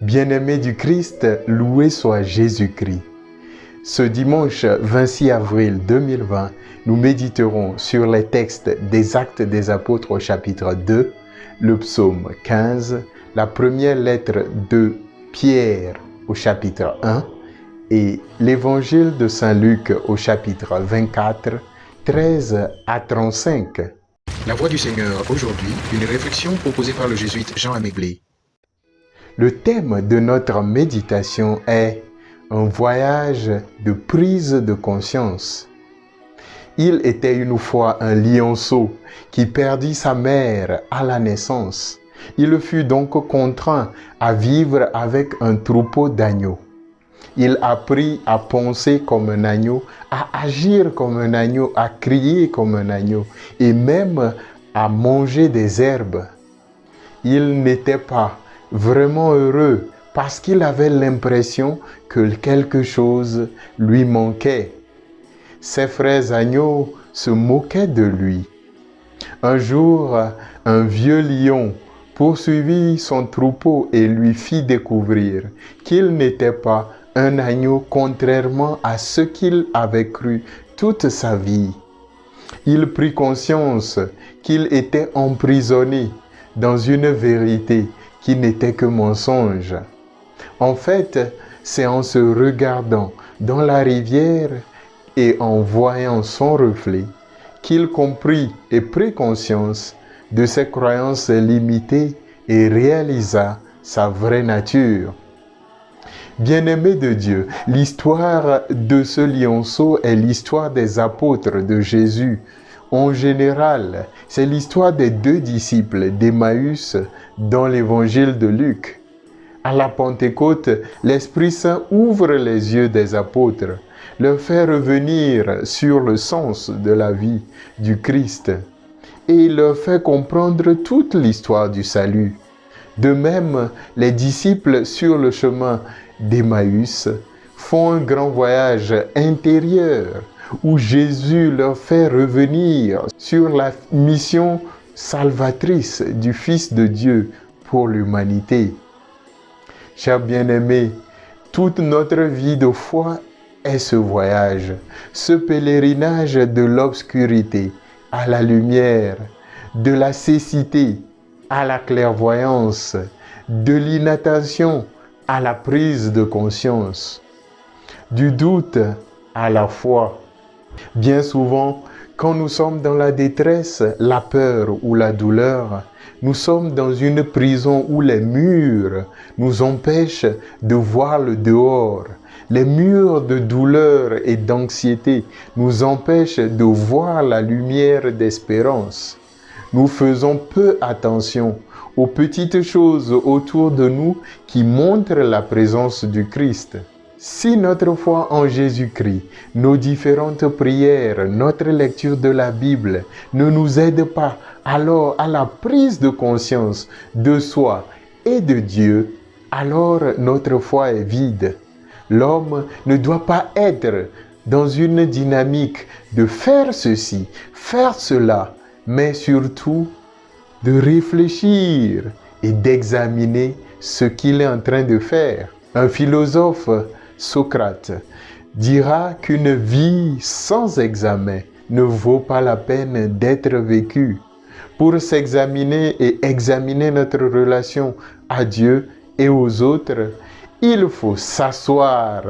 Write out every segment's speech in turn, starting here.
Bien-aimés du Christ, loué soit Jésus-Christ. Ce dimanche 26 avril 2020, nous méditerons sur les textes des Actes des Apôtres au chapitre 2, le psaume 15, la première lettre de Pierre au chapitre 1 et l'évangile de Saint Luc au chapitre 24, 13 à 35. La Voix du Seigneur aujourd'hui, une réflexion proposée par le jésuite Jean Améblé. Le thème de notre méditation est un voyage de prise de conscience. Il était une fois un lionceau qui perdit sa mère à la naissance. Il fut donc contraint à vivre avec un troupeau d'agneaux. Il apprit à penser comme un agneau, à agir comme un agneau, à crier comme un agneau et même à manger des herbes. Il n'était pas vraiment heureux parce qu'il avait l'impression que quelque chose lui manquait. Ses frères agneaux se moquaient de lui. Un jour, un vieux lion poursuivit son troupeau et lui fit découvrir qu'il n'était pas un agneau contrairement à ce qu'il avait cru toute sa vie. Il prit conscience qu'il était emprisonné dans une vérité qui n'était que mensonge. En fait, c'est en se regardant dans la rivière et en voyant son reflet qu'il comprit et prit conscience de ses croyances limitées et réalisa sa vraie nature. Bien-aimé de Dieu, l'histoire de ce lionceau est l'histoire des apôtres de Jésus. En général, c'est l'histoire des deux disciples d'Emmaüs dans l'évangile de Luc. À la Pentecôte, l'Esprit Saint ouvre les yeux des apôtres, leur fait revenir sur le sens de la vie du Christ et leur fait comprendre toute l'histoire du salut. De même, les disciples sur le chemin d'Emmaüs font un grand voyage intérieur où Jésus leur fait revenir sur la mission salvatrice du Fils de Dieu pour l'humanité. Chers bien-aimés, toute notre vie de foi est ce voyage, ce pèlerinage de l'obscurité à la lumière, de la cécité à la clairvoyance, de l'inattention à la prise de conscience, du doute à la foi. Bien souvent, quand nous sommes dans la détresse, la peur ou la douleur, nous sommes dans une prison où les murs nous empêchent de voir le dehors. Les murs de douleur et d'anxiété nous empêchent de voir la lumière d'espérance. Nous faisons peu attention aux petites choses autour de nous qui montrent la présence du Christ. Si notre foi en Jésus-Christ, nos différentes prières, notre lecture de la Bible ne nous aident pas alors à la prise de conscience de soi et de Dieu, alors notre foi est vide. L'homme ne doit pas être dans une dynamique de faire ceci, faire cela, mais surtout de réfléchir et d'examiner ce qu'il est en train de faire. Un philosophe, Socrate, dira qu'une vie sans examen ne vaut pas la peine d'être vécue. Pour s'examiner et examiner notre relation à Dieu et aux autres, il faut s'asseoir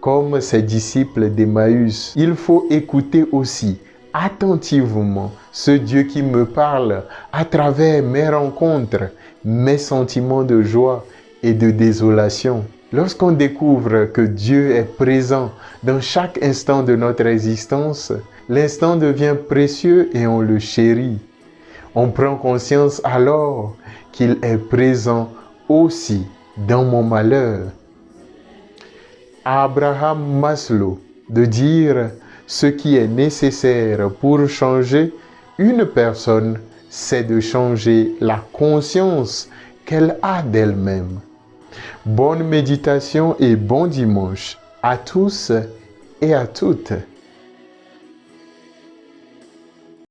comme ses disciples d'Emmaüs. Il faut écouter aussi attentivement ce Dieu qui me parle à travers mes rencontres, mes sentiments de joie et de désolation. Lorsqu'on découvre que Dieu est présent dans chaque instant de notre existence, l'instant devient précieux et on le chérit. On prend conscience alors qu'il est présent aussi dans mon malheur. À Abraham Maslow de dire ce qui est nécessaire pour changer une personne, c'est de changer la conscience qu'elle a d'elle-même. Bonne méditation et bon dimanche à tous et à toutes.